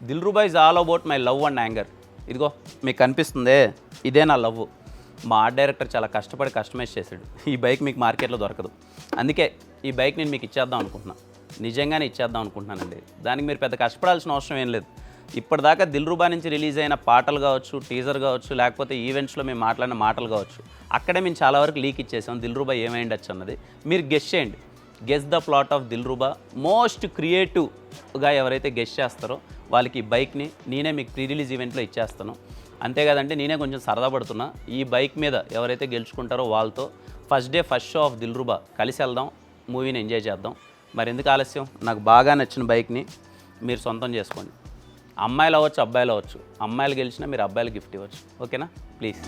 Dilruba is all about my love and anger. ఇదిగో మీకు కనిపిస్తుందే, ఇదే నా లవ్. మా ఆర్ట్ డైరెక్టర్ చాలా కష్టపడి కస్టమైజ్ చేశాడు. ఈ బైక్ మీకు మార్కెట్లో దొరకదు. అందుకే ఈ బైక్ నేను మీకు ఇచ్చేద్దాం అనుకుంటున్నాను. నిజంగానే ఇచ్చేద్దాం అనుకుంటున్నానండి. దానికి మీరు పెద్ద కష్టపడాల్సిన అవసరం ఏం లేదు. ఇప్పటిదాకా దిల్రుబా నుంచి రిలీజ్ అయిన పాటలు కావచ్చు, టీజర్ కావచ్చు, లేకపోతే ఈవెంట్స్లో మేము మాట్లాడిన మాటలు కావచ్చు, అక్కడే మేము చాలా వరకు లీక్ ఇచ్చేసాం. దిల్రుబా ఏమైండొచ్చు అన్నది మీరు గెస్ చేయండి. Guess the plot of Dilruba. Most క్రియేటివ్గా ఎవరైతే గెస్ చేస్తారో వాళ్ళకి ఈ బైక్ని నేనే మీకు ప్రీ రిలీజ్ ఈవెంట్లో ఇచ్చేస్తాను. అంతేకాదంటే నేనే కొంచెం సరదా పడుతున్నా. ఈ బైక్ మీద ఎవరైతే గెలుచుకుంటారో వాళ్ళతో first day first show off Dilruba కలిసి వెళ్దాం, మూవీని ఎంజాయ్ చేద్దాం. మరి ఎందుకు ఆలస్యం? నాకు బాగా నచ్చిన బైక్ని మీరు సొంతం చేసుకోండి. అమ్మాయిలు అవ్వచ్చు, అబ్బాయిలు అవ్వచ్చు. అమ్మాయిలు గెలిచినా మీరు అబ్బాయిలు గిఫ్ట్ ఇవ్వచ్చు. ఓకేనా? ప్లీజ్.